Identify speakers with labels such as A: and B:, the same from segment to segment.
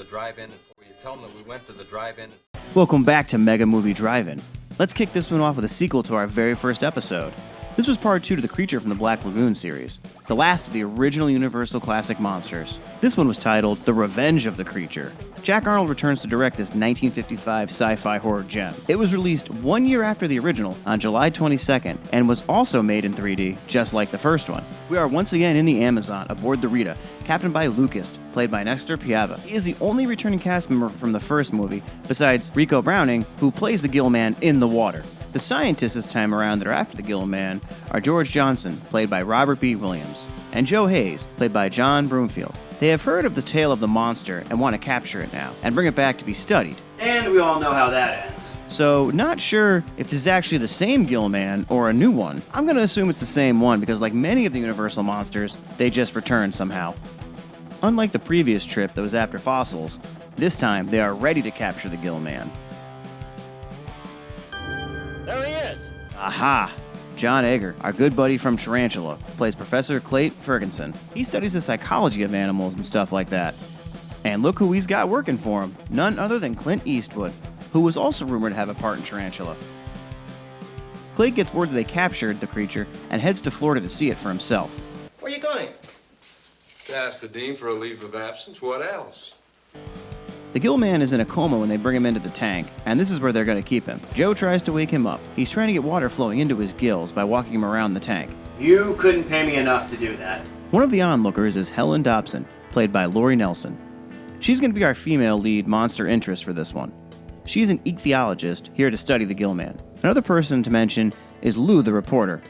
A: the drive-in. We tell them that we went to the drive-in.
B: Welcome back to Mega Movie Drive-In. Let's kick this one off with a sequel to our very first episode. This was part 2 to the Creature from the Black Lagoon series, the last of the original Universal Classic monsters. This one was titled The Revenge of the Creature. Jack Arnold returns to direct this 1955 sci-fi horror gem. It was released 1 year after the original, on July 22nd, and was also made in 3D, just like the first one. We are once again in the Amazon, aboard the Rita, captained by Lucas, played by Nestor Piava. He is the only returning cast member from the first movie, besides Rico Browning, who plays the Gill Man in the water. The scientists this time around that are after the Gill Man are George Johnson, played by Robert B. Williams, and Joe Hayes, played by John Broomfield. They have heard of the tale of the monster and want to capture it now, and bring it back to be studied. And we all know how that ends. So, not sure if this is actually the same Gill Man or a new one. I'm going to assume it's the same one because like many of the Universal monsters, they just return somehow. Unlike the previous trip that was after fossils, this time they are ready to capture the Gill Man.
C: There he is!
B: Aha! John Egger, our good buddy from Tarantula, plays Professor Clayt Ferguson. He studies the psychology of animals and stuff like that. And look who he's got working for him, none other than Clint Eastwood, who was also rumored to have a part in Tarantula. Clayt gets word that they captured the creature and heads to Florida to see it for himself.
C: Where are you going?
D: To ask the dean for a leave of absence. What else?
B: The Gill Man is in a coma when they bring him into the tank, and this is where they're going to keep him. Joe tries to wake him up. He's trying to get water flowing into his gills by walking him around the tank.
E: You couldn't pay me enough to do that.
B: One of the onlookers is Helen Dobson, played by Lori Nelson. She's going to be our female lead monster interest for this one. She's an ichthyologist here to study the Gill Man. Another person to mention is Lou the reporter.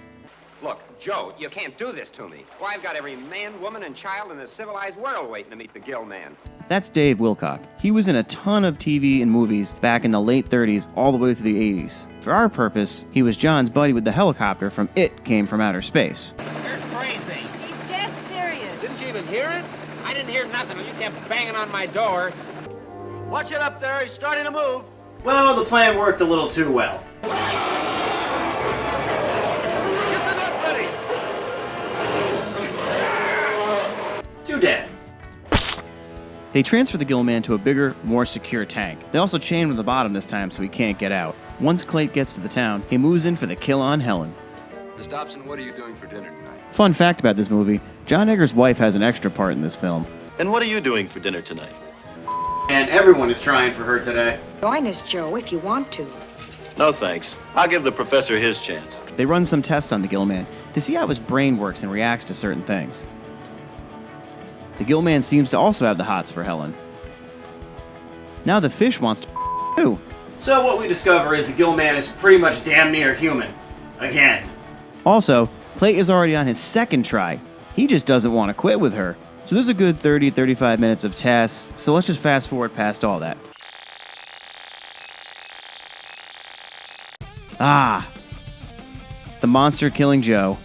F: Look, Joe, you can't do this to me. Why, I've got every man, woman, and child in the civilized world waiting to meet the Gill Man.
B: That's Dave Wilcock. He was in a ton of TV and movies back in the late 30s all the way through the 80s. For our purpose, he was John's buddy with the helicopter from It Came From Outer Space.
C: You're crazy.
G: He's dead serious.
C: Didn't you even hear it? I didn't hear nothing when you kept banging on my door. Watch it up there. He's starting to move.
E: Well, the plan worked a little too well.
C: Get the net ready.
E: Too dead.
B: They transfer the Gill Man to a bigger, more secure tank. They also chain him to the bottom this time so he can't get out. Once Clayt gets to the town, he moves in for the kill on Helen.
D: Miss Dobson, what are you doing for dinner tonight?
B: Fun fact about this movie, John Egger's wife has an extra part in this film.
H: And what are you doing for dinner tonight?
E: And everyone is trying for her today.
G: Join us, Joe, if you want to.
H: No thanks. I'll give the professor his chance.
B: They run some tests on the Gill Man to see how his brain works and reacts to certain things. The Gill Man seems to also have the hots for Helen. Now the fish wants to too.
E: So what we discover is the Gill Man is pretty much damn near human. Again.
B: Also, Clayt is already on his second try. He just doesn't want to quit with her. So there's a good 30-35 minutes of tests, so let's just fast forward past all that. Ah! The monster killing Joe.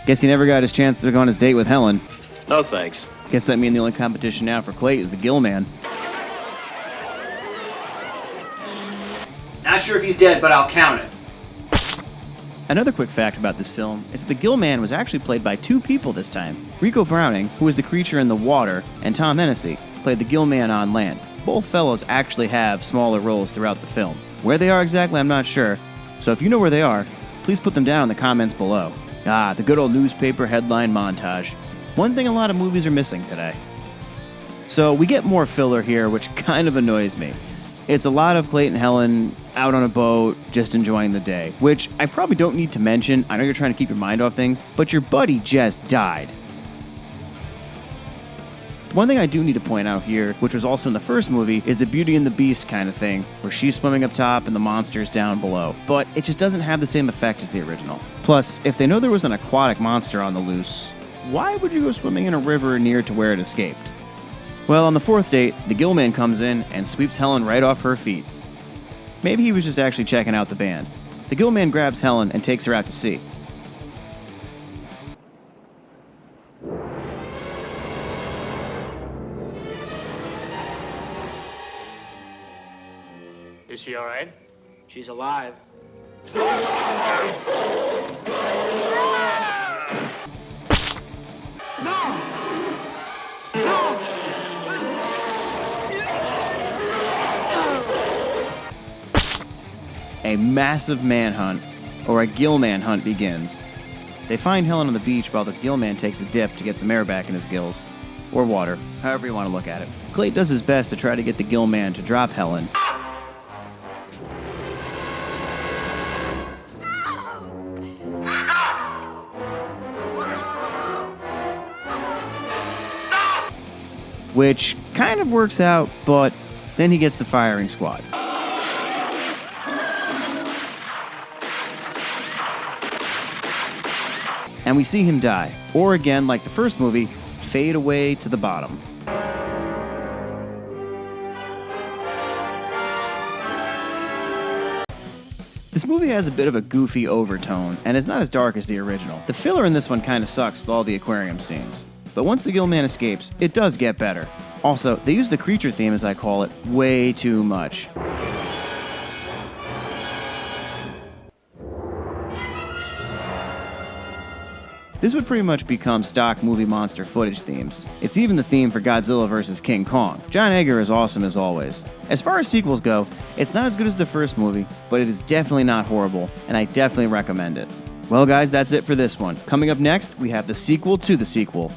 B: Guess he never got his chance to go on his date with Helen.
H: No thanks.
B: Guess that means the only competition now for Clayt is the Gill Man.
E: Not sure if he's dead, but I'll count it.
B: Another quick fact about this film is that the Gill Man was actually played by two people this time. Rico Browning, who was the creature in the water, and Tom Hennessy played the Gill Man on land. Both fellows actually have smaller roles throughout the film. Where they are exactly, I'm not sure. So if you know where they are, please put them down in the comments below. Ah, the good old newspaper headline montage. One thing a lot of movies are missing today. So we get more filler here, which kind of annoys me. It's a lot of Clayt and Helen out on a boat, just enjoying the day, which I probably don't need to mention. I know you're trying to keep your mind off things, but your buddy just died. One thing I do need to point out here, which was also in the first movie, is the Beauty and the Beast kind of thing, where she's swimming up top and the monster's down below. But it just doesn't have the same effect as the original. Plus, if they know there was an aquatic monster on the loose, why would you go swimming in a river near to where it escaped? Well, on the fourth date, the Gill Man comes in and sweeps Helen right off her feet. Maybe he was just actually checking out the band. The Gill Man grabs Helen and takes her out to sea.
C: Is she all right? She's alive. No!
B: a massive manhunt, or a Gillman hunt begins. They find Helen on the beach while the Gillman takes a dip to get some air back in his gills. Or water, however you want to look at it. Clay does his best to try to get the Gillman to drop Helen. Which kind of works out, but then he gets the firing squad. And we see him die, or again, like the first movie, fade away to the bottom. This movie has a bit of a goofy overtone, and is not as dark as the original. The filler in this one kind of sucks with all the aquarium scenes. But once the Gillman escapes, it does get better. Also, they use the creature theme, as I call it, way too much. This would pretty much become stock movie monster footage themes. It's even the theme for Godzilla vs. King Kong. John Egger is awesome as always. As far as sequels go, it's not as good as the first movie, but it is definitely not horrible, and I definitely recommend it. Well guys, that's it for this one. Coming up next, we have the sequel to the sequel.